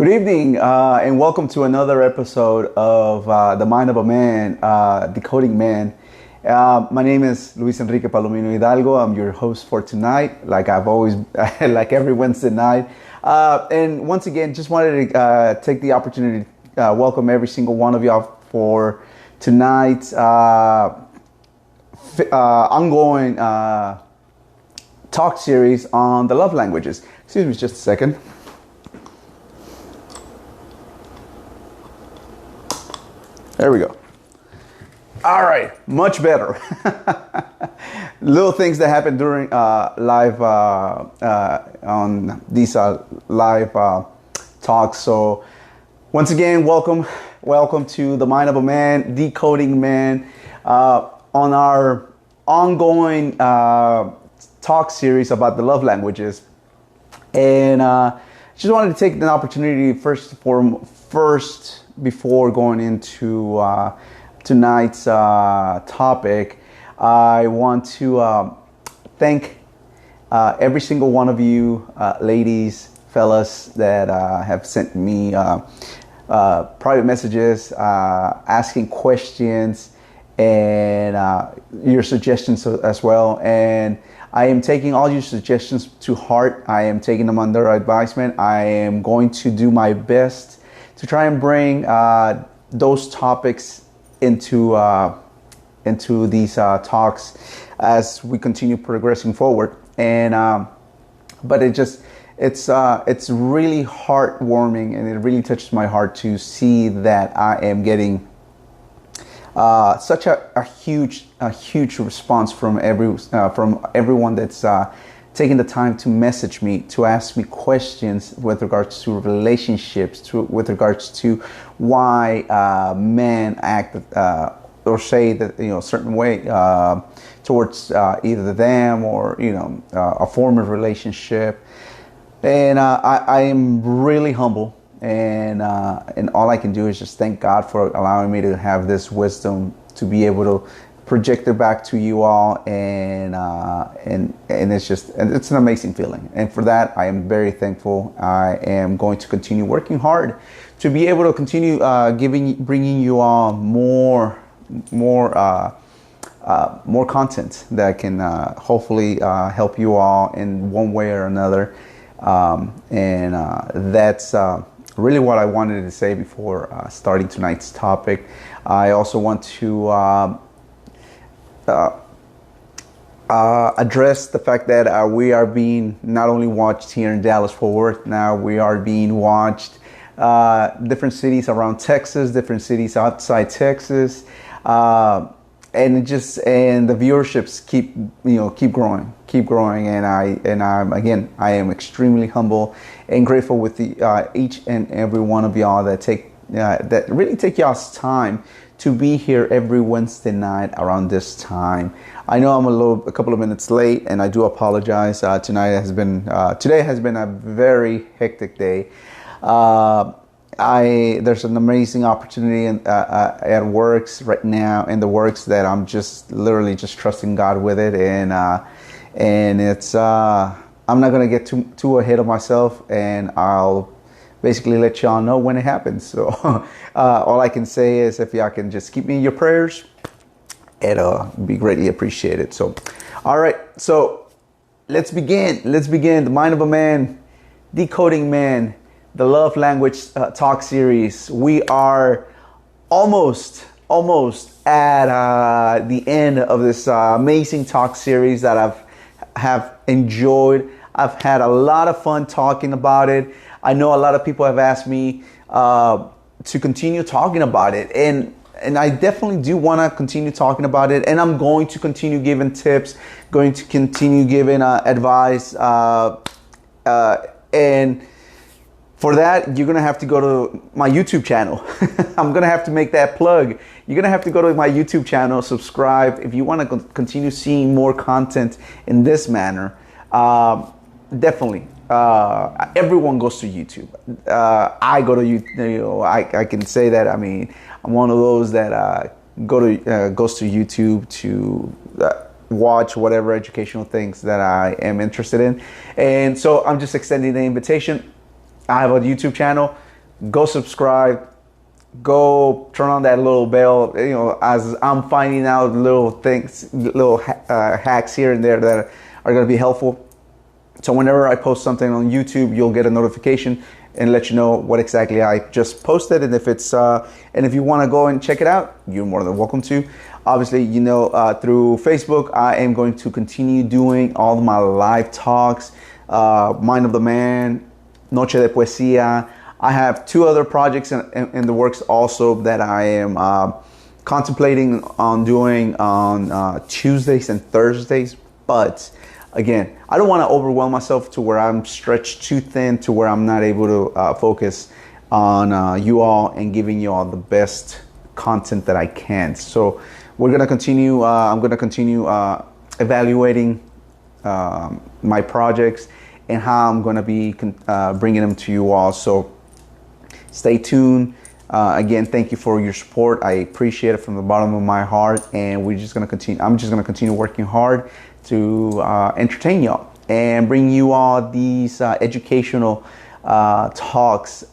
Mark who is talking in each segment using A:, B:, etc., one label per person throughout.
A: Good evening, and welcome to another episode of The Mind of a Man, Decoding Man. My name is Enrique Palomin Hidalgo. I'm your host for tonight, like I've always, like every Wednesday night. And once again, just wanted to take the opportunity to welcome every single one of y'all for tonight's ongoing talk series on the love languages. Excuse me just a second. There we go. All right, much better. Little things that happen during live on these live talks. So once again, welcome to The Mind of a Man, Decoding Man, on our ongoing talk series about the love languages. And just wanted to take an opportunity first before going into tonight's topic. I want to thank every single one of you ladies, fellas, that have sent me private messages, asking questions, and your suggestions as well. And I am taking all your suggestions to heart. I am taking them under advisement. I am going to do my best to try and bring those topics into these talks as we continue progressing forward. And but it's really heartwarming, and it really touches my heart to see that I am getting such a huge response from everyone that's taking the time to message me, to ask me questions with regards to relationships, with regards to why men act or say that a certain way towards either them or a former relationship. And I am really humble, and all I can do is just thank God for allowing me to have this wisdom to be able to project it back to you all, and it's an amazing feeling, and for that I am very thankful. I am going to continue working hard to be able to continue bringing you all more content that can hopefully help you all in one way or another, and that's really what I wanted to say before starting tonight's topic. I also want to address the fact that we are being not only watched here in Dallas-Fort Worth. Now we are being watched different cities around Texas, different cities outside Texas, and the viewerships keep growing, and I am extremely humble and grateful with each and every one of y'all that really take y'all's time to be here every Wednesday night around this time. I know I'm a couple of minutes late, and I do apologize. Today has been a very hectic day. There's an amazing opportunity at Works right now, in the Works, that I'm just literally just trusting God with it, and it's I'm not gonna get too ahead of myself, and I'll basically let y'all know when it happens. So all I can say is, if y'all can just keep me in your prayers, it'll be greatly appreciated. So, all right. So let's begin. The Mind of a Man, Decoding Man, the Love Language Talk Series. We are almost at the end of this amazing talk series that have enjoyed. I've had a lot of fun talking about it. I know a lot of people have asked me to continue talking about it, and I definitely do want to continue talking about it, and I'm going to continue giving tips, going to continue giving advice, and for that, you're going to have to go to my YouTube channel. I'm going to have to make that plug. You're going to have to go to my YouTube channel, subscribe, if you want to continue seeing more content in this manner. Definitely. Everyone goes to YouTube. I go to YouTube. I can say that. I mean, I'm one of those that goes to YouTube to watch whatever educational things that I am interested in. And so I'm just extending the invitation. I have a YouTube channel. go subscribe, go turn on that little bell. You know, as I'm finding out little things, little hacks here and there that are going to be helpful. So whenever I post something on YouTube, you'll get a notification and let you know what exactly I just posted. And if it's and if you want to go and check it out, you're more than welcome to. Obviously, you know, through Facebook, I am going to continue doing all of my live talks, Mind of the Man, Noche de Poecia. I have 2 other projects in the works also that I am contemplating on doing on Tuesdays and Thursdays. But again, I don't want to overwhelm myself to where I'm stretched too thin to where I'm not able to focus on you all and giving you all the best content that I can. So we're going to continue. I'm going to continue evaluating my projects and how I'm going to be bringing them to you all. So stay tuned. Again, thank you for your support. I appreciate it from the bottom of my heart. And we're just going to continue. I'm just going to continue working hard to entertain y'all and bring you all these educational talks.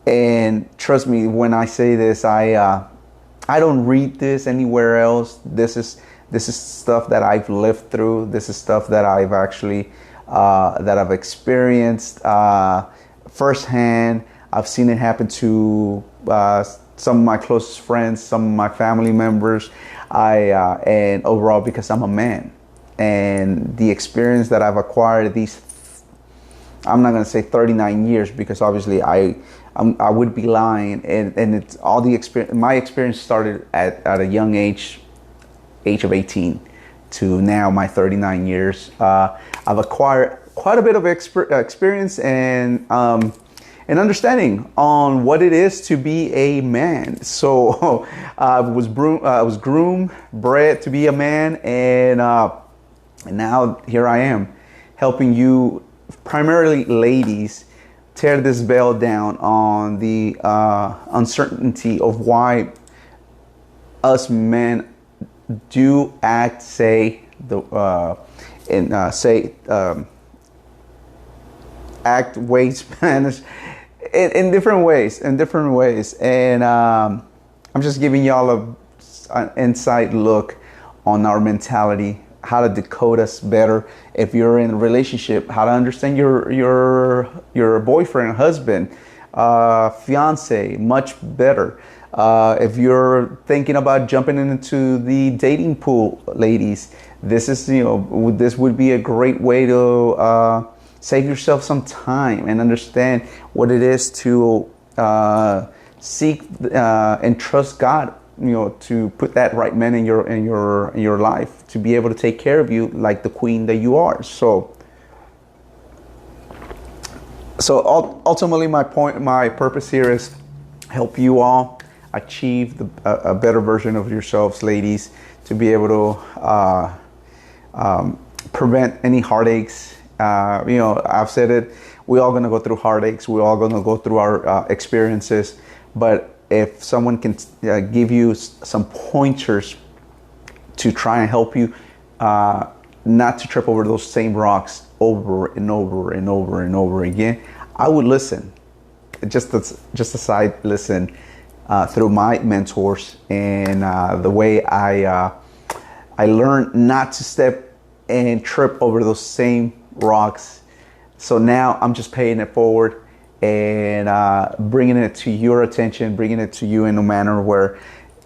A: And trust me, when I say this, I don't read this anywhere else. This is stuff that I've lived through. This is stuff that I've actually that I've experienced firsthand. I've seen it happen to some of my closest friends, some of my family members. And overall, because I'm a man, and the experience that I've acquired these, I'm not going to say 39 years, because obviously I would be lying, and it's all the experience. My experience started at a young age of 18 to now my 39 years. I've acquired quite a bit of experience and understanding on what it is to be a man. So I was groomed, bred to be a man, and now here I am, helping you, primarily ladies, tear this veil down on the uncertainty of why us men do act, act, way Spanish, in different ways, and I'm just giving y'all an inside look on our mentality, how to decode us better. If you're in a relationship, how to understand your boyfriend, husband, fiance much better. If you're thinking about jumping into the dating pool, ladies, this would be a great way to save yourself some time and understand what it is to seek and trust God, to put that right man in your life, to be able to take care of you like the queen that you are. So ultimately, my purpose here is help you all achieve a better version of yourselves, ladies, to be able to prevent any heartaches. I've said it, we're all going to go through heartaches. We're all going to go through our experiences. But if someone can give you some pointers to try and help you not to trip over those same rocks over and over and over and over again, I would listen. Just a side listen through my mentors and the way I learned not to step and trip over those same rocks. So now I'm just paying it forward and bringing it to your attention, bringing it to you in a manner where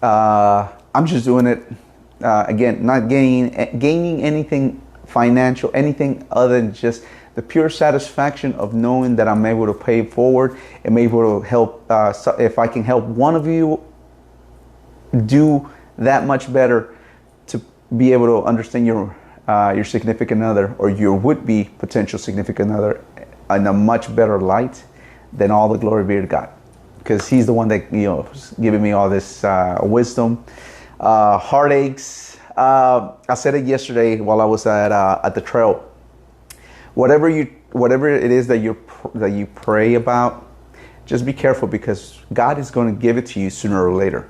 A: I'm just doing it again, not gaining anything financial, anything other than just the pure satisfaction of knowing that I'm able to pay it forward and able to help. If I can help one of you do that much better, to be able to understand your significant other or your would-be potential significant other in a much better light, then all the glory be to God, because He's the one that is giving me all this wisdom, heartaches. I said it yesterday while I was at the trail. Whatever it is that you pray about, just be careful, because God is going to give it to you sooner or later,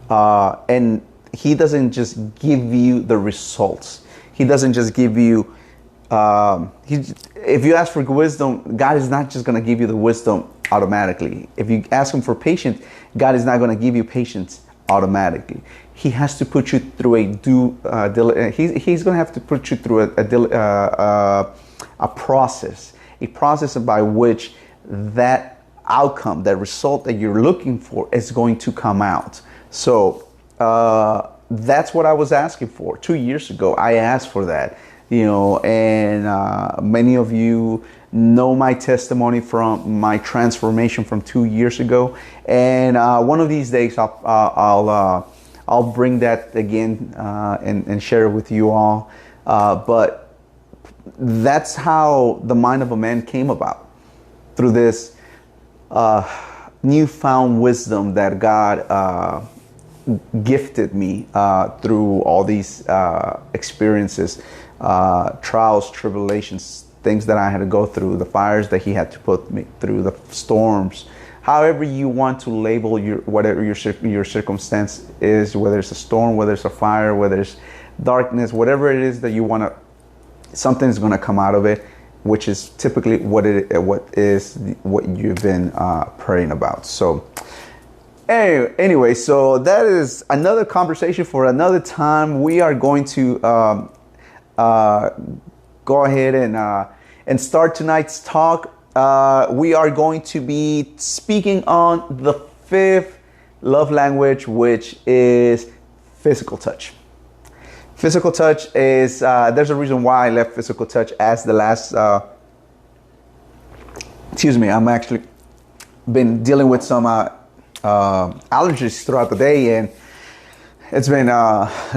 A: and He doesn't just give you the results. He doesn't just give you. If you ask for wisdom, God is not just going to give you the wisdom automatically. If you ask him for patience, God is not going to give you patience automatically. He has to put you through he's going to have to put you through a process by which that outcome, that result that you're looking for is going to come out. So that's what I was asking for 2 years ago. I asked for that, and many of you know my testimony from my transformation from 2 years ago. And one of these days, I'll bring that again and share it with you all. But that's how the mind of a man came about, through this newfound wisdom that God gifted me through all these experiences, trials, tribulations, things that I had to go through, the fires that He had to put me through, the storms. However you want to label whatever your circumstance is, whether it's a storm, whether it's a fire, whether it's darkness, whatever it is that you want to, something's going to come out of it, which is typically what you've been praying about. So anyway, so that is another conversation for another time. We are going to go ahead and start tonight's talk. We are going to be speaking on the 5th love language, which is physical touch. Physical touch is, there's a reason why I left physical touch as the last, I'm actually been dealing with some allergies throughout the day, and it's been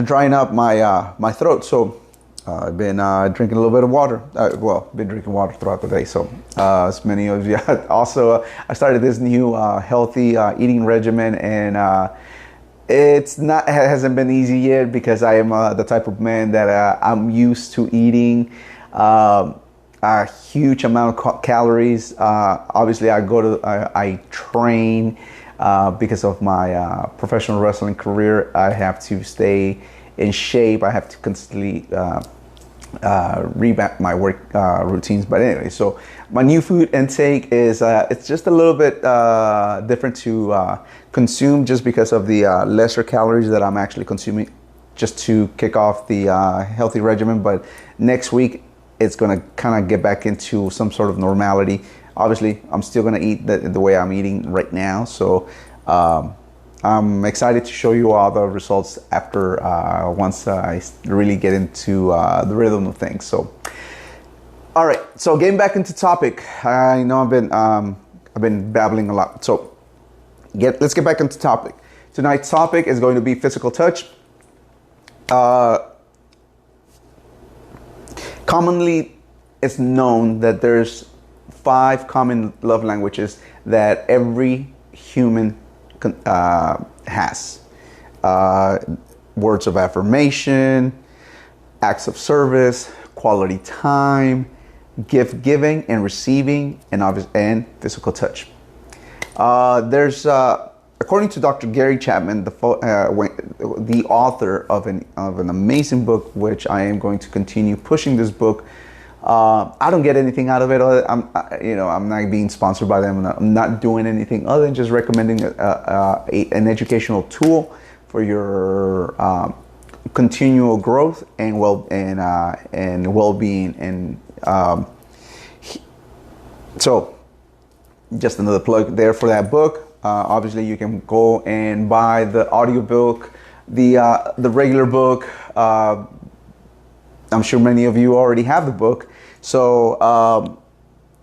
A: drying up my throat. So I've been drinking a little bit of water. Been drinking water throughout the day. So as many of you, also I started this new healthy eating regimen, and it hasn't been easy yet, because I am the type of man that I'm used to eating a huge amount of calories. Obviously, I train because of my professional wrestling career. I have to stay in shape. I have to constantly revamp my work routines. But anyway, so my new food intake is it's just a little bit different to consume, just because of the lesser calories that I'm actually consuming, just to kick off the healthy regimen. But next week, it's going to kind of get back into some sort of normality. Obviously, I'm still going to eat the way I'm eating right now. So I'm excited to show you all the results after once I really get into the rhythm of things. So, all right. So getting back into topic, I know I've been babbling a lot. So let's get back into topic. Tonight's topic is going to be physical touch. Commonly, it's known that there's 5 common love languages that every human has. Words of affirmation, acts of service, quality time, gift giving and receiving, and physical touch. There's according to Dr. Gary Chapman, the author of an amazing book, which I am going to continue pushing this book. I don't get anything out of it. I'm not being sponsored by them. I'm not doing anything other than just recommending an educational tool for your continual growth and well-being. And so, just another plug there for that book. Obviously, you can go and buy the audiobook, the regular book. I'm sure many of you already have the book. So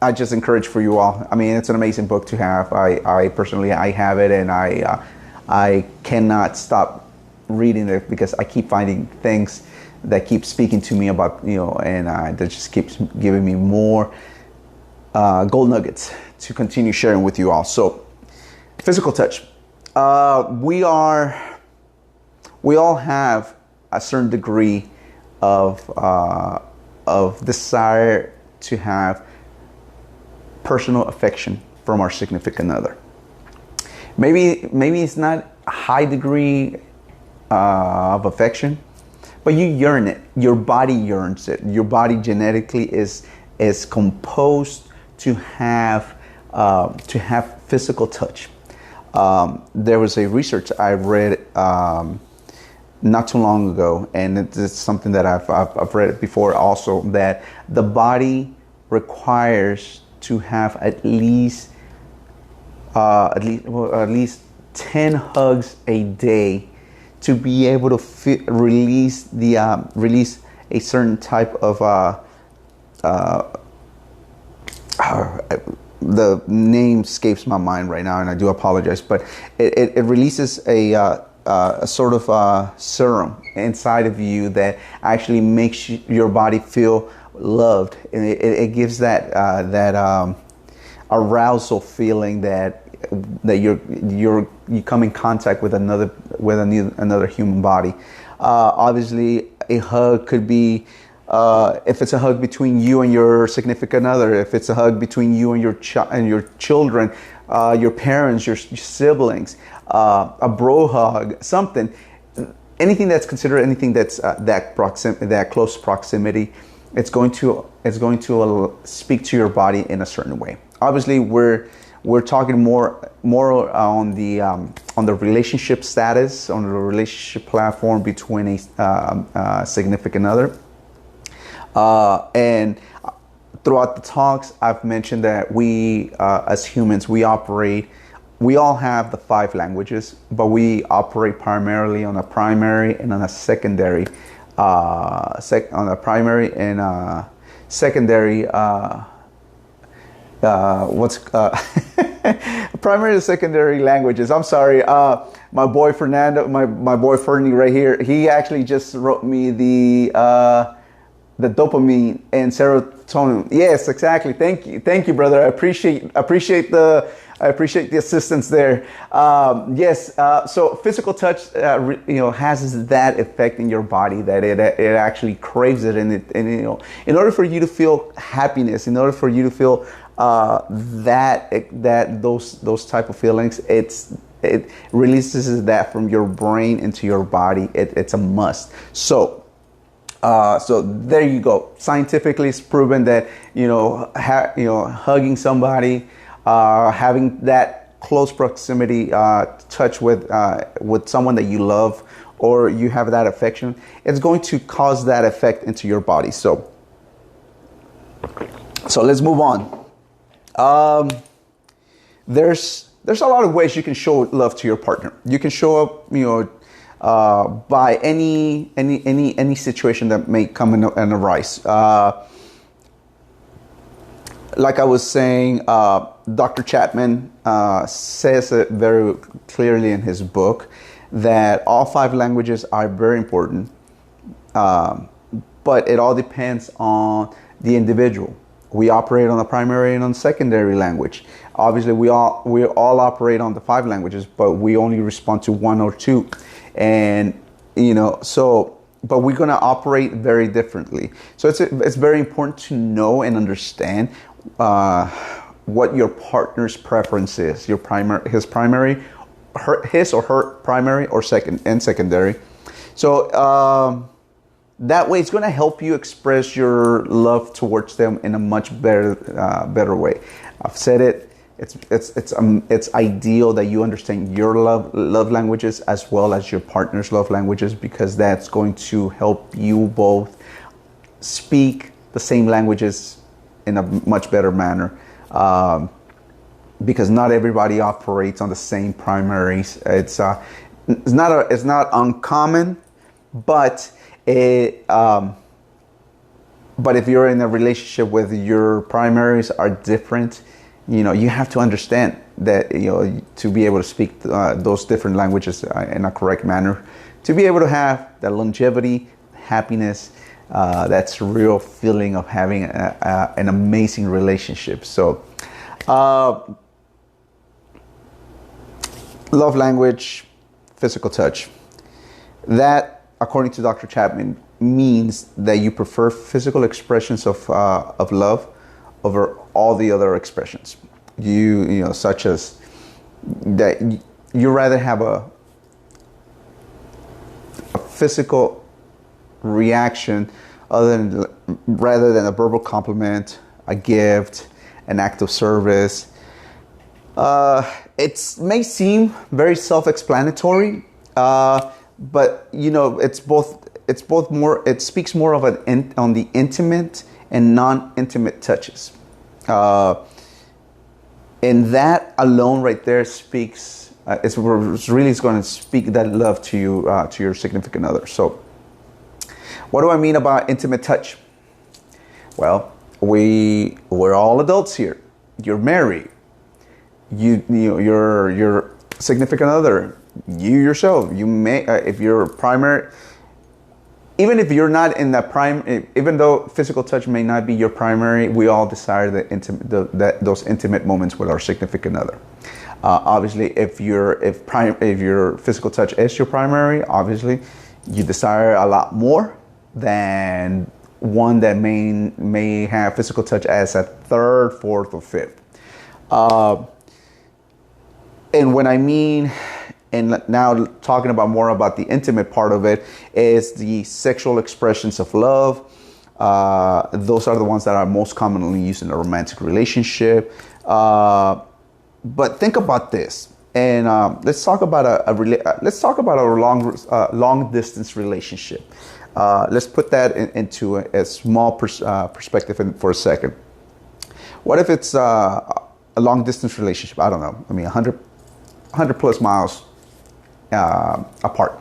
A: I just encourage for you all. I mean, it's an amazing book to have. I personally have it, and I cannot stop reading it, because I keep finding things that keep speaking to me about, and that just keeps giving me more gold nuggets to continue sharing with you all. So, physical touch. We all have a certain degree of desire to have personal affection from our significant other. Maybe it's not a high degree of affection, but you yearn it. Your body yearns it. Your body genetically is composed to have to have physical touch. There was a research I read not too long ago, and it's something that I've read before also, that the body requires to have at least 10 hugs a day to be able to release a certain type of the name escapes my mind right now, and I do apologize, but it releases a sort of serum inside of you that actually makes your body feel loved, and it gives that arousal feeling that you come in contact with another human body. Obviously, a hug could be, if it's a hug between you and your significant other, if it's a hug between you and your children, your parents, your siblings, a bro hug, something, anything that's considered anything that's that close proximity, it's going to speak to your body in a certain way. Obviously, we're talking more on the relationship status, on the relationship platform between a significant other. And throughout the talks, I've mentioned that we, as humans, we all have the 5 languages, but we operate primarily on a primary and on a secondary, on a primary and secondary, primary and secondary languages. I'm sorry. My boy Fernando, my boy Fernie right here, he actually just wrote me the dopamine and serotonin. Yes, exactly. Thank you, brother. I appreciate the assistance there. Yes. So physical touch, has that effect in your body that it actually craves it, and in order for you to feel happiness, in order for you to feel those type of feelings, it releases that from your brain into your body. It's a must. So there you go. Scientifically, it's proven that hugging somebody, having that close proximity touch with someone that you love or you have that affection, it's going to cause that effect into your body. So let's move on. There's a lot of ways you can show love to your partner. You can show up, by any situation that may come and arise. Like I was saying, Dr. Chapman says it very clearly in his book that all 5 languages are very important, but it all depends on the individual. We operate on the primary and on secondary language. Obviously, we all operate on the 5 languages, but we only respond to 1 or 2. And but we're going to operate very differently. So it's very important to know and understand what your partner's preference is. His or her primary or secondary. So that way, it's going to help you express your love towards them in a much better way. I've said it. It's ideal that you understand your love languages as well as your partner's love languages, because that's going to help you both speak the same languages in a much better manner. Because not everybody operates on the same primaries. It's not uncommon, but if you're in a relationship where your primaries are different, you have to understand that, to be able to speak those different languages in a correct manner, to be able to have that longevity, happiness, that's real feeling of having an amazing relationship. So, love language, physical touch. That, according to Dr. Chapman, means that you prefer physical expressions of love over all the other expressions. Such as that you rather have a physical reaction rather than a verbal compliment, a gift, an act of service, It may seem very self-explanatory, but it's both. It's both more. It speaks more of on the intimate and non-intimate touches, and that alone, right there, speaks. It's really going to speak that love to you, to your significant other. So, what do I mean about intimate touch? Well, we're all adults here. You're married. Your significant other, you yourself, you may, if you're primary, even if you're not in that even though physical touch may not be your primary, we all desire those intimate moments with our significant other. Obviously, if your physical touch is your primary, obviously, you desire a lot more than one that may have physical touch as a third, fourth, or fifth. And when I mean, and now talking about more about the intimate part of it, is the sexual expressions of love. Those are the ones that are most commonly used in a romantic relationship. But think about this, and let's talk about a long distance relationship. Let's put that into a small perspective for a second. What if it's a long distance relationship? I don't know. I mean, 100 plus miles apart.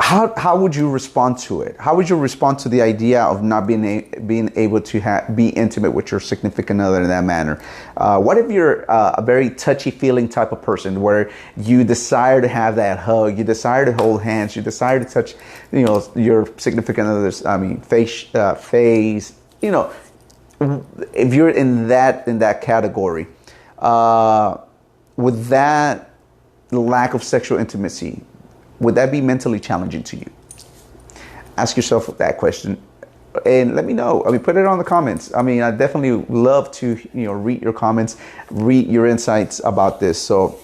A: How would you respond to it? How would you respond to the idea of not being able to be intimate with your significant other in that manner? What if you're a very touchy-feeling type of person, where you desire to have that hug, you desire to hold hands, you desire to touch, your significant other's, face. If you're in that category, with that lack of sexual intimacy, would that be mentally challenging to you? Ask yourself that question, and let me know. Put it on the comments. I definitely love to read your comments, read your insights about this. So,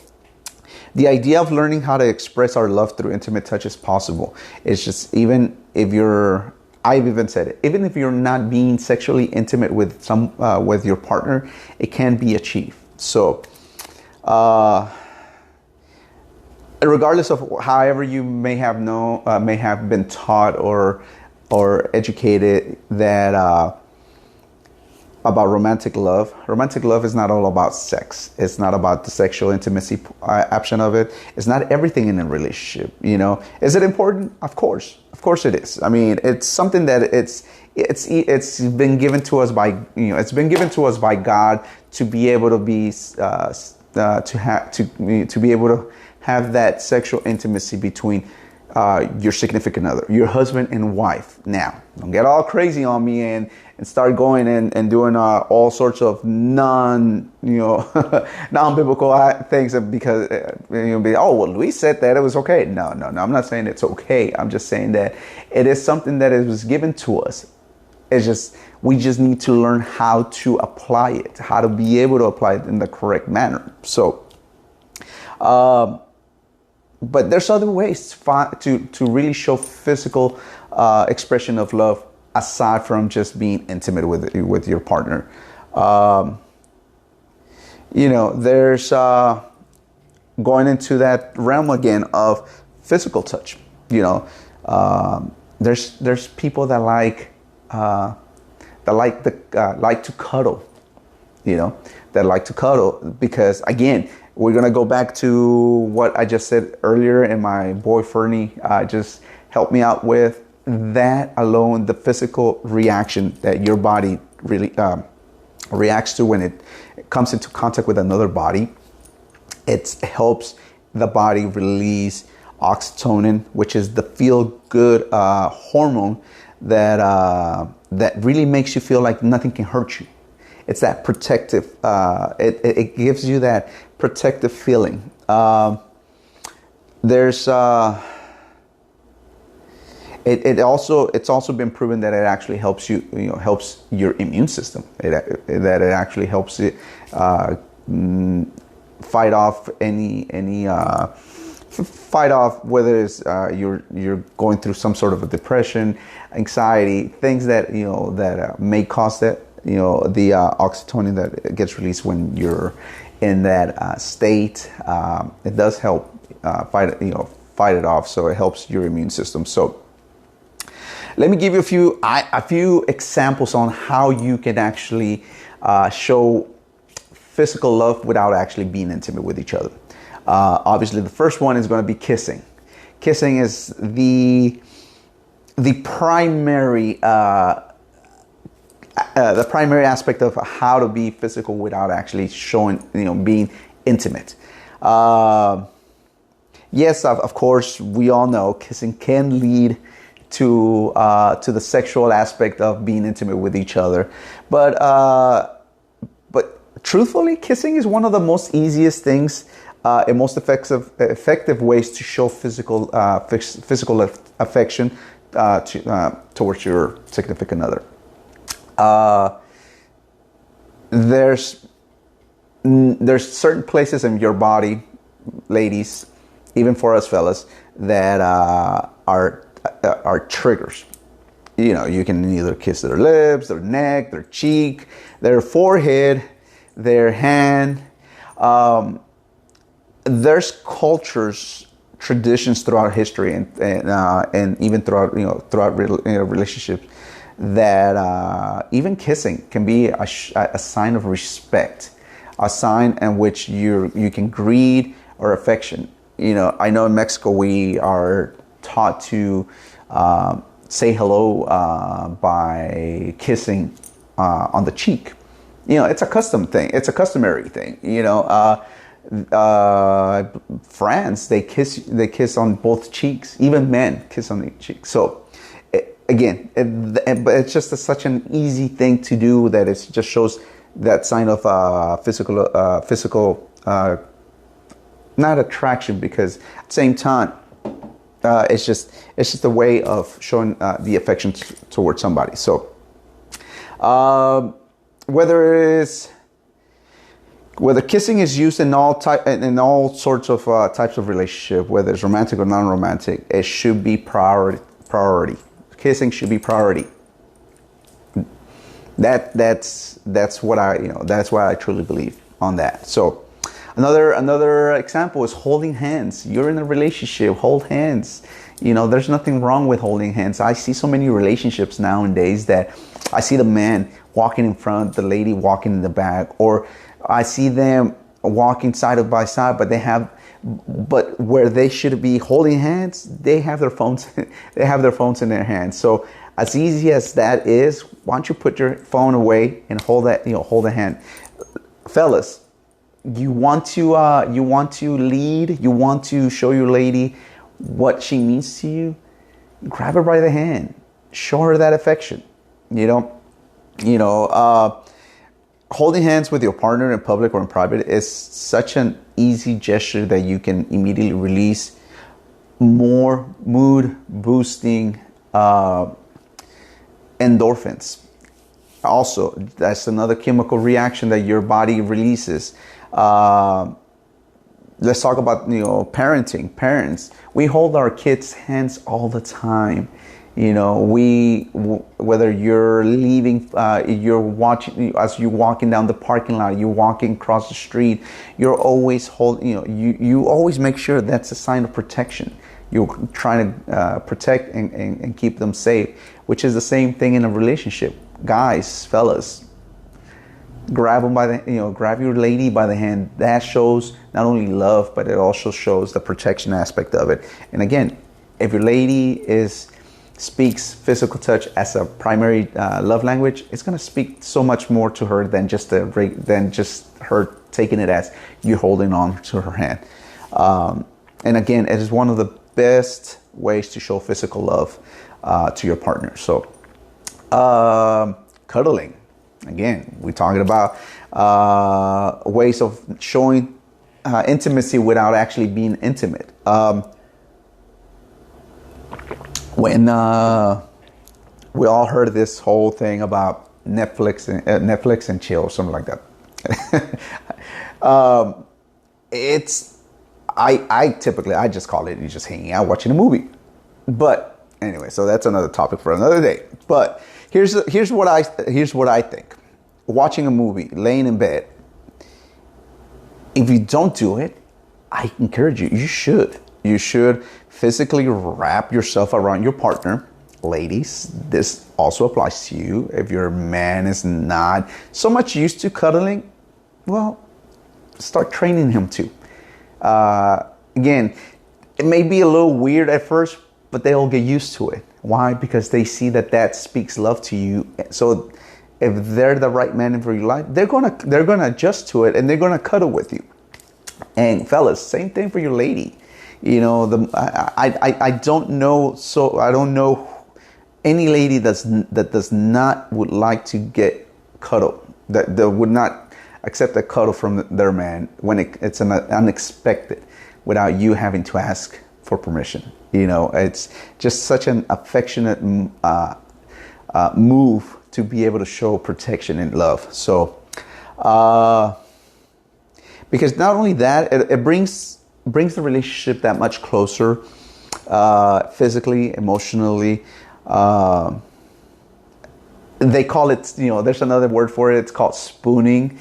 A: the idea of learning how to express our love through intimate touch is possible. It's just, I've even said it, even if you're not being sexually intimate with with your partner, it can be achieved. So, regardless of however you may have been taught or educated that about romantic love is not all about sex. It's not about the sexual intimacy option of it. It's not everything in a relationship. Is it important? Of course it is. It's something that it's been given to us by God to be able to be to be able to have that sexual intimacy between your significant other, your husband and wife. Now, don't get all crazy on me and start going and doing all sorts of non-biblical things because you'll be, oh, well, Luis said that it was okay. No, I'm not saying it's okay. I'm just saying that it is something that it was given to us. It's just, we just need to learn how to apply it, how to be able to apply it in the correct manner. So, but there's other ways to really show physical expression of love aside from just being intimate with your partner. There's going into that realm again of physical touch. There's people that like to cuddle. That like to cuddle because, again, we're going to go back to what I just said earlier, and my boy Fernie just helped me out with. That alone, the physical reaction that your body really reacts to when it comes into contact with another body, it helps the body release oxytocin, which is the feel-good hormone that really makes you feel like nothing can hurt you. It's that protective. It gives you that protective feeling. It's also been proven that it actually helps you. Helps your immune system. That it actually helps it fight off fight off whether it's you're going through some sort of a depression, anxiety, things that that may cause that. the oxytocin that gets released when you're in that state. It does help fight it off. So it helps your immune system. So let me give you a few examples on how you can actually show physical love without actually being intimate with each other. Obviously, the first one is going to be kissing. Kissing is the primary aspect of how to be physical without actually showing, being intimate. Yes, of course, we all know kissing can lead to the sexual aspect of being intimate with each other, but truthfully, kissing is one of the most easiest things and most effective ways to show physical affection towards your significant other. There's certain places in your body, ladies, even for us fellas, that are triggers. You can either kiss their lips, their neck, their cheek, their forehead, their hand. There's cultures, traditions throughout history, and even throughout relationships, that even kissing can be a sign of respect, a sign in which you can greet or affection. I know in Mexico we are taught to say hello by kissing on the cheek. It's a custom thing. It's a customary thing. France, they kiss on both cheeks. Even men kiss on the cheek. So but it's just such an easy thing to do that it just shows that sign of physical not attraction, because at the same time it's just a way of showing the affection towards somebody. So whether kissing is used in all sorts of types of relationship, whether it's romantic or non-romantic, it should be priority. Kissing should be priority. That's what I truly believe on that. So another example is holding hands. You're in a relationship, hold hands. There's nothing wrong with holding hands. I see so many relationships nowadays that I see the man walking in front, the lady walking in the back, or I see them walking side by side, but where they should be holding hands, they have their phones. They have their phones in their hands. So as easy as that is, why don't you put your phone away and hold a hand, fellas? You want to lead. You want to show your lady what she means to you. Grab her by the hand. Show her that affection. Holding hands with your partner in public or in private is such an easy gesture that you can immediately release more mood boosting endorphins. Also, that's another chemical reaction that your body releases. Let's talk about parenting. Parents, we hold our kids' hands all the time. Whether you're leaving, you're watching, as you're walking down the parking lot, you're walking across the street, you're always you always make sure that's a sign of protection. You're trying to protect and keep them safe, which is the same thing in a relationship. Guys, fellas, grab them grab your lady by the hand. That shows not only love, but it also shows the protection aspect of it. And again, if your lady speaks physical touch as a primary love language, it's going to speak so much more to her than just her taking it as you holding on to her hand. And again, it is one of the best ways to show physical love to your partner. So cuddling, again, we're talking about ways of showing intimacy without actually being intimate. When we all heard this whole thing about Netflix and chill, something like that. I typically just call it just hanging out watching a movie. But anyway, so that's another topic for another day. But here's what I think. watching a movie, laying in bed, if you don't do it, I encourage you, you should. You should physically wrap yourself around your partner. Ladies, this also applies to you. If your man is not so much used to cuddling, well, start training him to. Again, it may be a little weird at first, but they'll get used to it. Why? Because they see that speaks love to you. So if they're the right man for your life, they're gonna adjust to it, and they're gonna cuddle with you. And fellas, same thing for your lady. You know, I don't know. So I don't know any lady that does not would like to get cuddled. That would not accept a cuddle from their man when it's unexpected, without you having to ask for permission. You know, it's just such an affectionate move to be able to show protection and love. So, because not only that, it brings the relationship that much closer, physically, emotionally. They call it, you know, there's another word for it. It's called spooning.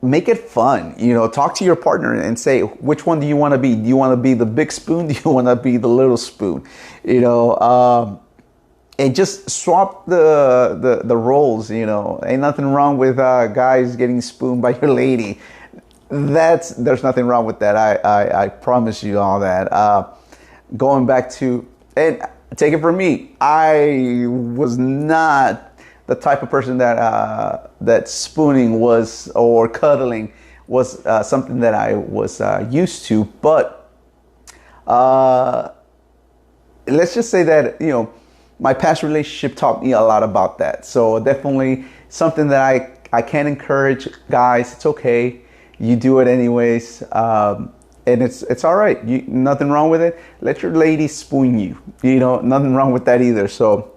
A: Make it fun. You know, talk to your partner and say, which one do you want to be? Do you want to be the big spoon? Do you want to be the little spoon? You know, and just swap the roles. You know, ain't nothing wrong with guys getting spooned by your lady. There's nothing wrong with that. I promise you all that. Going back to, and take it from me, I was not the type of person that spooning was, or cuddling was, something that I was used to. But let's just say that, you know, my past relationship taught me a lot about that. So definitely something that I can encourage guys. It's okay. You do it anyways. And it's all right. Nothing wrong with it. Let your lady spoon you. You know, nothing wrong with that either. So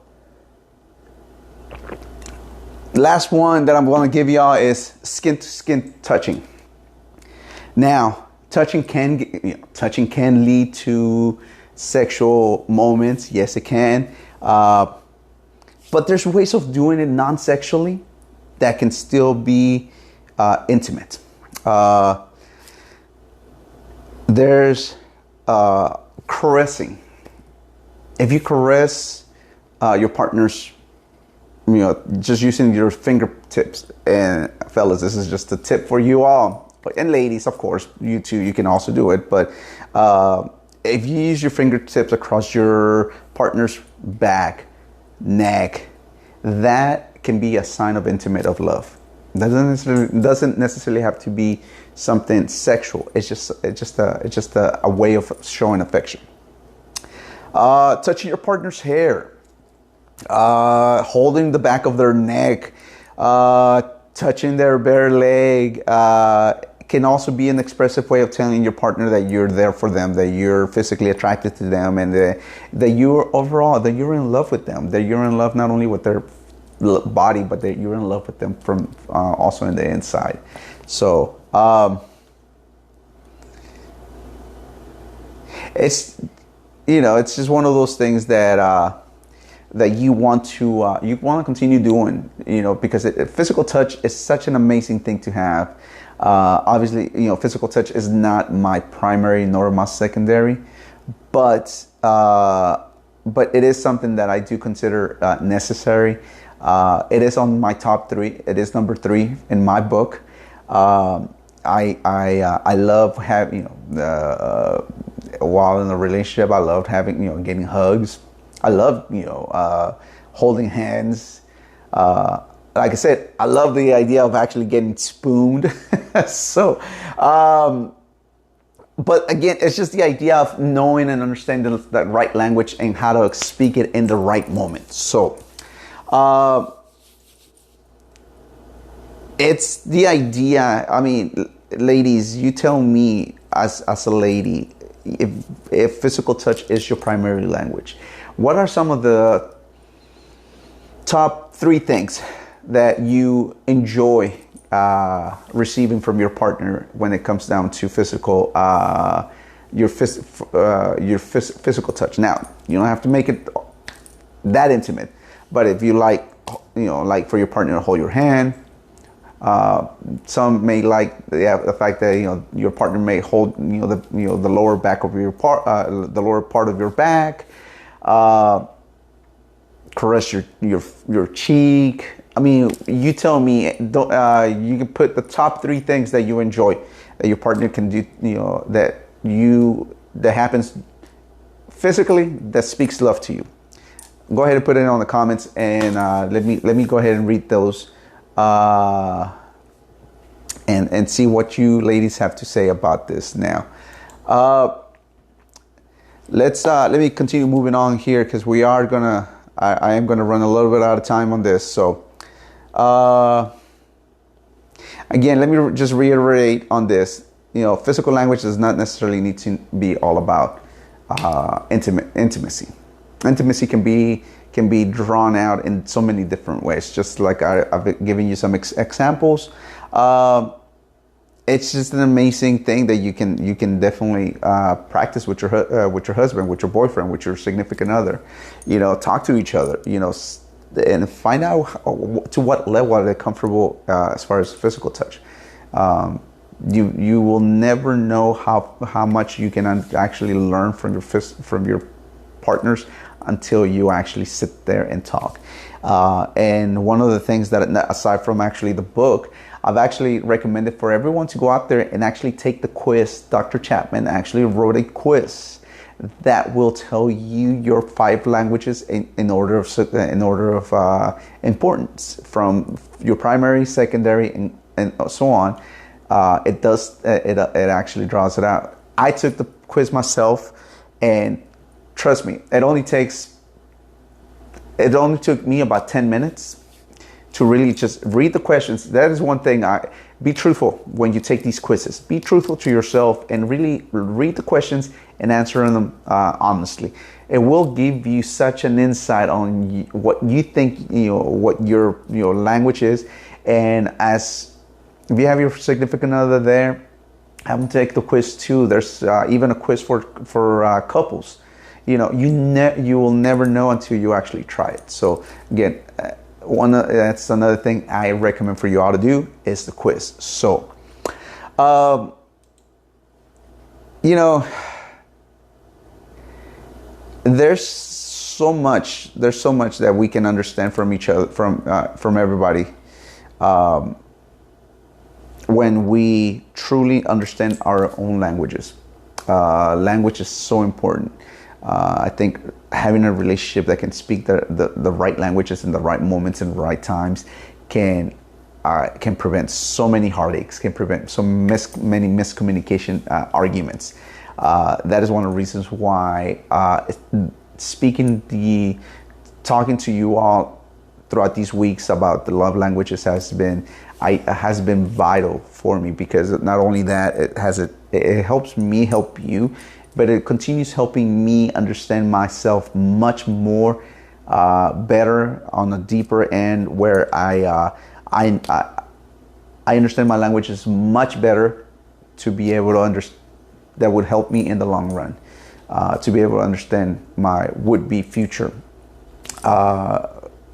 A: last one that I'm going to give y'all is skin to skin touching. Now, touching can lead to sexual moments. Yes, it can. But there's ways of doing it non-sexually that can still be intimate. There's caressing. If you caress your partner's, you know, just using your fingertips, and fellas, this is just a tip for you all, and ladies, of course, you too, you can also do it. But if you use your fingertips across your partner's back, neck, that can be a sign of intimate of love. Doesn't necessarily have to be something sexual. It's just a way of showing affection. Touching your partner's hair, holding the back of their neck, touching their bare leg, can also be an expressive way of telling your partner that you're there for them, that you're physically attracted to them, and that you're in love with them, that you're in love not only with their body, but that you're in love with them from also in the inside. So it's, you know, it's just one of those things that you want to continue doing, you know, because physical touch is such an amazing thing to have. Obviously, you know, physical touch is not my primary nor my secondary, but it is something that I do consider necessary. It is on my top 3. It is number 3 in my book. I love having, you know, while in a relationship, I loved having, you know, getting hugs. I love, you know, holding hands. Like I said, I love the idea of actually getting spooned. So, but again, it's just the idea of knowing and understanding that right language and how to speak it in the right moment. So, it's the idea. I mean, ladies, you tell me as a lady, if physical touch is your primary language, what are some of the top 3 things that you enjoy receiving from your partner when it comes down to physical, your physical touch? Now, you don't have to make it that intimate, but if you like, you like for your partner to hold your hand. Some may like the fact that your partner may hold the lower back of your the lower part of your back, caress your cheek. I mean, you tell me. You can put the top 3 things that you enjoy that your partner can do. That happens physically that speaks love to you. Go ahead and put it on the comments, and let me go ahead and read those. And see what you ladies have to say about this now. Let me continue moving on here, because I am gonna run a little bit out of time on this. So again, let me just reiterate on this. Physical language does not necessarily need to be all about intimacy. Intimacy can be drawn out in so many different ways. Just like I've given you some examples. It's just an amazing thing that you can definitely practice with your husband, with your boyfriend, with your significant other. Talk to each other. And find out to what level are they comfortable as far as physical touch. You will never know how much you can actually learn from your partners until you actually sit there and talk. And one of the things that, aside from actually the book, I've actually recommended for everyone to go out there and actually take the quiz. Dr. Chapman actually wrote a quiz that will tell you your 5 languages in order of importance, from your primary, secondary, and so on. It actually draws it out. I took the quiz myself, and trust me, it only took me about 10 minutes to really just read the questions. That is one thing. Be truthful when you take these quizzes. Be truthful to yourself and really read the questions and answer them honestly. It will give you such an insight on what you think, what your language is. And if you have your significant other there, have them take the quiz too. There's even a quiz for couples. You will never know until you actually try it. So again, that's another thing I recommend for you all to do is the quiz. So, there's so much that we can understand from each other, from everybody, when we truly understand our own languages. Language is so important. I think having a relationship that can speak the right languages in the right moments and right times can prevent so many heartaches, can prevent many miscommunication arguments. That is one of the reasons why talking to you all throughout these weeks about the love languages has been vital for me, because not only that, it helps me help you, but it continues helping me understand myself much more better on a deeper end, where I understand my languages much better to be able to understand. That would help me in the long run to be able to understand my would-be future,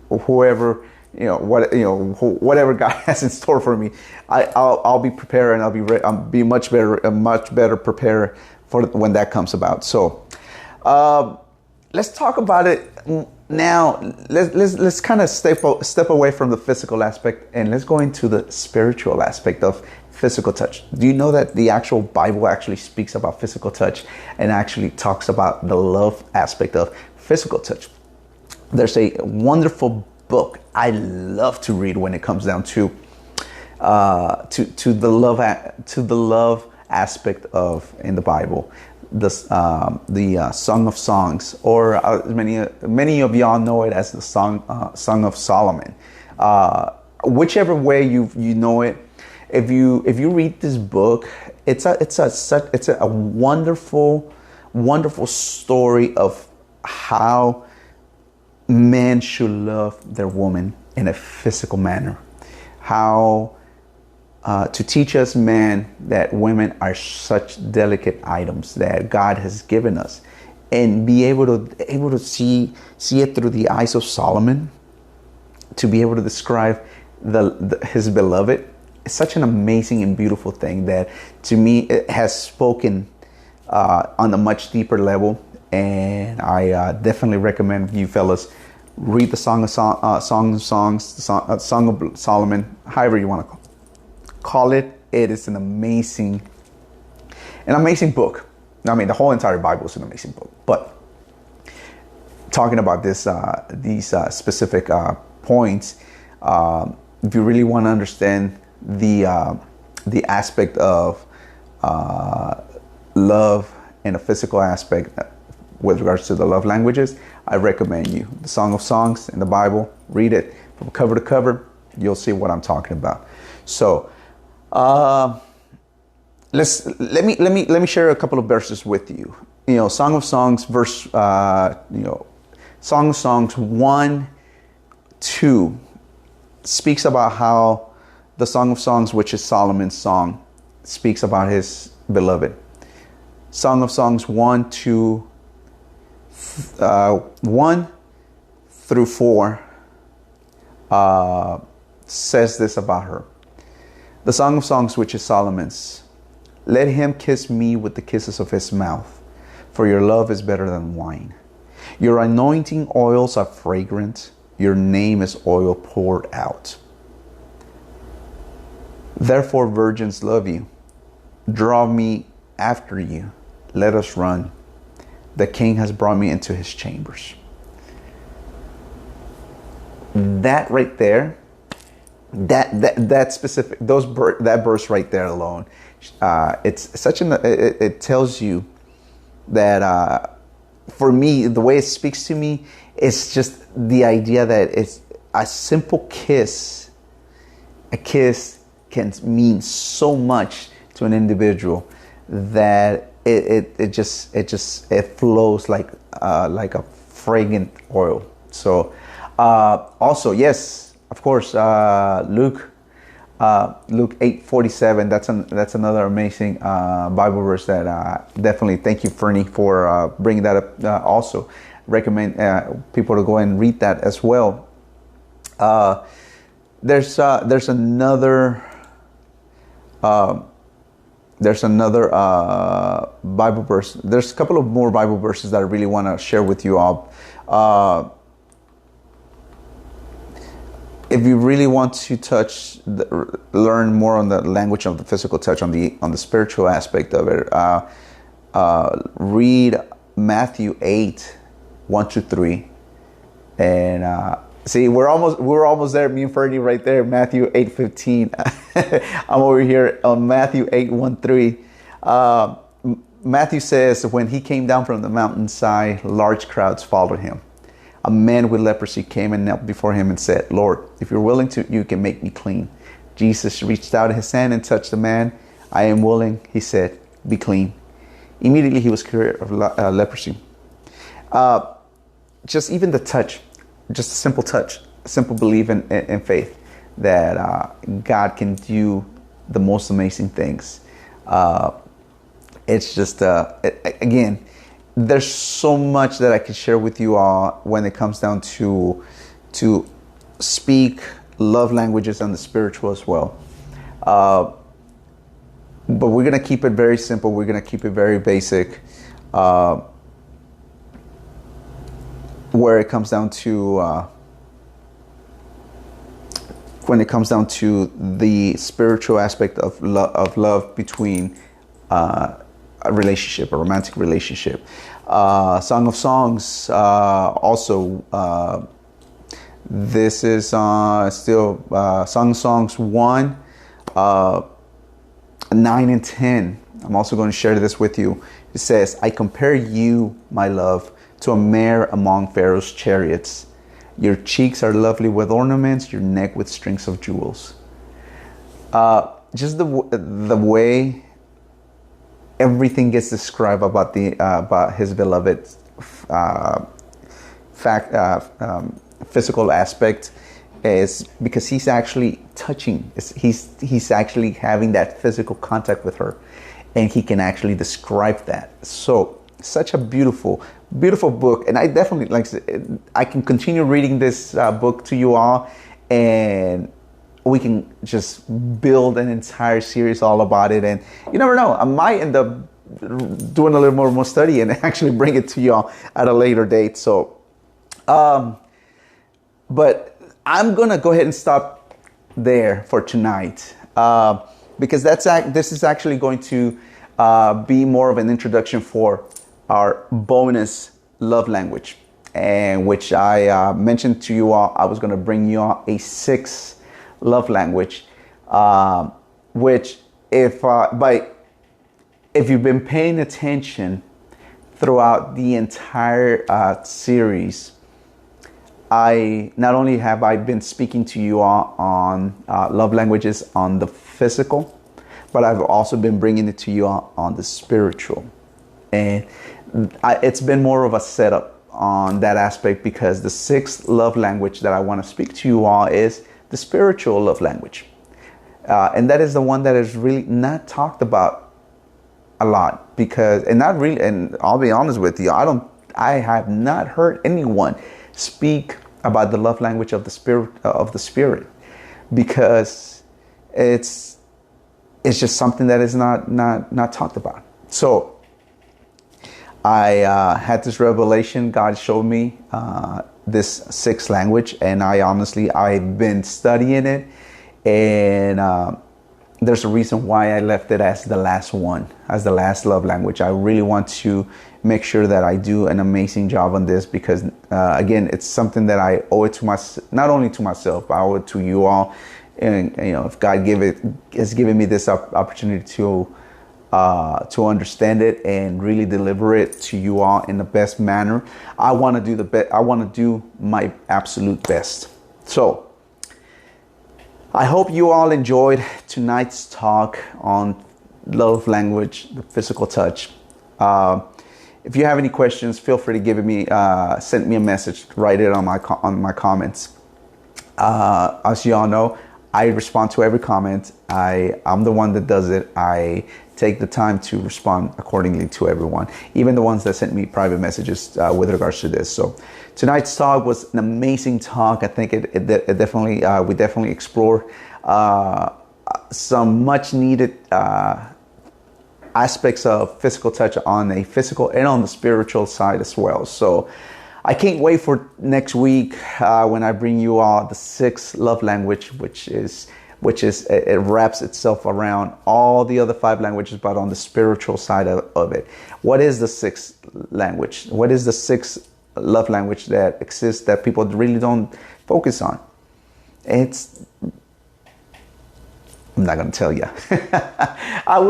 A: whoever whatever God has in store for me. I'll be prepared, and I'll be much better prepared for when that comes about. So let's talk about it now. Let's kind of step away from the physical aspect, and let's go into the spiritual aspect of physical touch. Do you know that the actual Bible actually speaks about physical touch and actually talks about the love aspect of physical touch? There's a wonderful book I love to read when it comes down to the love aspect of in the Bible, the Song of Songs, or many of y'all know it as the Song of Solomon. Whichever way you know it, if you read this book, it's a wonderful story of how men should love their woman in a physical manner. How to teach us men that women are such delicate items that God has given us, and be able to see it through the eyes of Solomon, to be able to describe his beloved is such an amazing and beautiful thing that, to me, it has spoken on a much deeper level. And I definitely recommend you fellas read the Song of Songs, Song of Solomon, however you want to call it. It is an amazing book. I mean, the whole entire Bible is an amazing book. But talking about these specific points, if you really want to understand the aspect of love and a physical aspect with regards to the love languages, I recommend you the Song of Songs in the Bible. Read it from cover to cover. You'll see what I'm talking about. So, let me share a couple of verses with you. Song of Songs, Song of Songs 1, 2 speaks about how the Song of Songs, which is Solomon's song, speaks about his beloved. Song of Songs 1 through 4 says this about her. The Song of Songs, which is Solomon's. Let him kiss me with the kisses of his mouth, for your love is better than wine. Your anointing oils are fragrant. Your name is oil poured out. Therefore virgins love you. Draw me after you. Let us run. The king has brought me into his chambers. That right there, that specific, that verse right there alone, it's such it tells you that for me, the way it speaks to me, it's just the idea that it's a simple kiss. A kiss can mean so much to an individual that it flows like a fragrant oil. So also, yes, of course, Luke 8:47. That's another amazing Bible verse that definitely, thank you, Fernie, for bringing that up. Also recommend people to go and read that as well. There's another Bible verse. There's a couple of more Bible verses that I really want to share with you all. If you really want to learn more on the language of the physical touch, on the spiritual aspect of it, read Matthew 8:1-3, and see, we're almost there. Me and Fernie right there. Matthew 8:15. I'm over here on Matthew 8:1-3. Matthew says, when he came down from the mountainside, large crowds followed him. A man with leprosy came and knelt before him and said, Lord, if you're willing to, you can make me clean. Jesus reached out his hand and touched the man. I am willing, he said, be clean. Immediately he was cured of leprosy. Just even the touch, just a simple touch, a simple belief in faith that God can do the most amazing things. It's just, again, there's so much that I can share with you all when it comes down to speak love languages and the spiritual as well. But we're going to keep it very simple. We're going to keep it very basic. Where it comes down to when it comes down to the spiritual aspect of love between a relationship, a romantic relationship. Song of Songs, also, this is still Song of Songs 1, 9 and 10. I'm also going to share this with you. It says, I compare you, my love, to a mare among Pharaoh's chariots. Your cheeks are lovely with ornaments, your neck with strings of jewels. Just the way everything gets described about about his beloved physical aspect is because he's actually touching. He's actually having that physical contact with her, and he can actually describe that. So such a beautiful book, and I definitely I can continue reading this book to you all, and we can just build an entire series all about it. And you never know, I might end up doing a little more study and actually bring it to y'all at a later date. So, but I'm gonna go ahead and stop there for tonight, because this is actually going to be more of an introduction for our bonus love language, and which I mentioned to you all. I was going to bring you all a 6th love language, which if you've been paying attention throughout the entire series, I not only have I been speaking to you all on love languages on the physical, but I've also been bringing it to you all on the spiritual. And it's been more of a setup on that aspect, because the 6th love language that I want to speak to you all is the spiritual love language. And that is the one that is really not talked about a lot, because, and I'll be honest with you, I have not heard anyone speak about the love language of the spirit, because it's just something that is not talked about. So I had this revelation. God showed me this 6th language, and I've been studying it, and there's a reason why I left it as the last one, as the last love language. I really want to make sure that I do an amazing job on this, because again, it's something that I owe it to not only to myself, but I owe it to you all. And if God has given me this opportunity to understand it and really deliver it to you all in the best manner, I want to do my absolute best. So I hope you all enjoyed tonight's talk on love language, the physical touch. If you have any questions, feel free to send me a message, write it on my comments. As you all know, I respond to every comment. I'm the one that does it. I take the time to respond accordingly to everyone, even the ones that sent me private messages with regards to this. So tonight's talk was an amazing talk. I think it definitely we definitely explored some much needed aspects of physical touch on a physical and on the spiritual side as well. So I can't wait for next week when I bring you all the 6th love language, which it wraps itself around all the other 5 languages, but on the spiritual side of it. What is the 6th language? What is the 6th love language that exists that people really don't focus on? I'm not going to tell you. I'll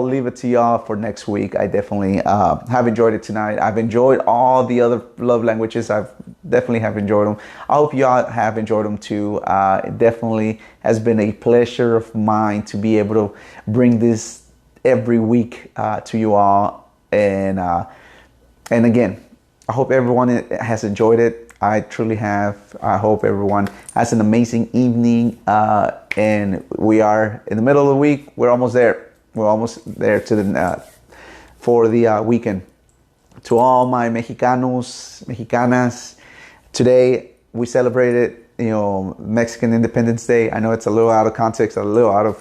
A: leave it to y'all for next week. I definitely have enjoyed it tonight. I've enjoyed all the other love languages. I've definitely have enjoyed them. I hope y'all have enjoyed them too. It definitely has been a pleasure of mine to be able to bring this every week to you all. And again, I hope everyone has enjoyed it. I truly have. I hope everyone has an amazing evening. And we are in the middle of the week. We're almost there. We're almost there for the weekend. To all my Mexicanos, Mexicanas, today we celebrated, Mexican Independence Day. I know it's a little out of context, a little out of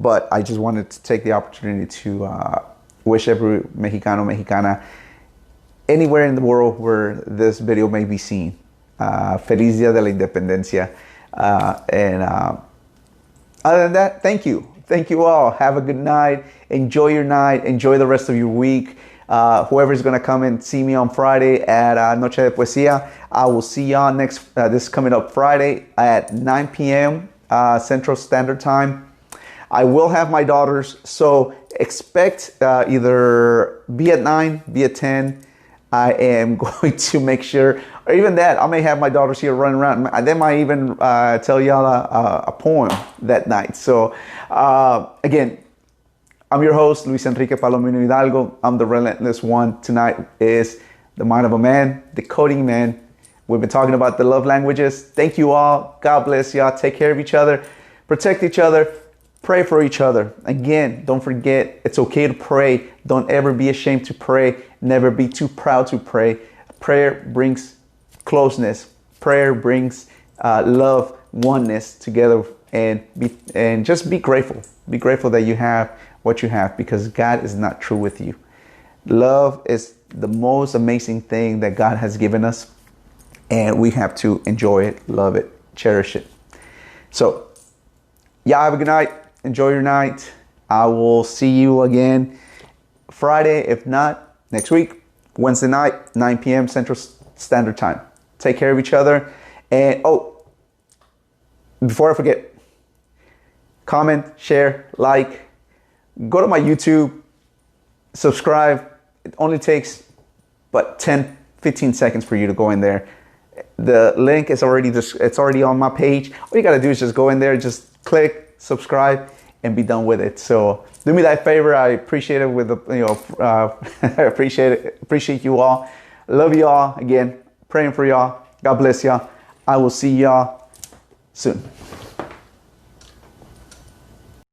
A: but I just wanted to take the opportunity to wish every Mexicano, Mexicana, anywhere in the world where this video may be seen, Feliz Día de la Independencia. And other than that, thank you. Thank you all. Have a good night. Enjoy your night. Enjoy the rest of your week. Whoever's going to come and see me on Friday at Noche de Poecia, I will see y'all this coming up Friday at 9 p.m. Central Standard Time. I will have my daughters, so expect either be at 9, be at 10. I am going to make sure, or even that, I may have my daughters here running around. They might even tell y'all a poem that night. So again, I'm your host, Luis Enrique Palomin Hidalgo. I'm the Relentless One. Tonight is The Mind of a Man, Decoding Man. We've been talking about the love languages. Thank you all. God bless y'all. Take care of each other. Protect each other. Pray for each other. Again, don't forget, it's okay to pray. Don't ever be ashamed to pray. Never be too proud to pray. Prayer brings closeness. Prayer brings love, oneness together, and just be grateful. Be grateful that you have what you have, because God is not through with you. Love is the most amazing thing that God has given us, and we have to enjoy it, love it, cherish it. So, y'all have a good night. Enjoy your night. I will see you again Friday, if not next week, Wednesday night, 9 p.m. Central Standard Time. Take care of each other. And before I forget, comment, share, like, go to my YouTube, subscribe. It only takes but 10-15 seconds for you to go in there. The link is already on my page. All you gotta do is just go in there, just click, subscribe, and be done with it. So do me that favor. I appreciate it. I appreciate you all. Love you all. Again, praying for y'all. God bless y'all. I will see y'all soon.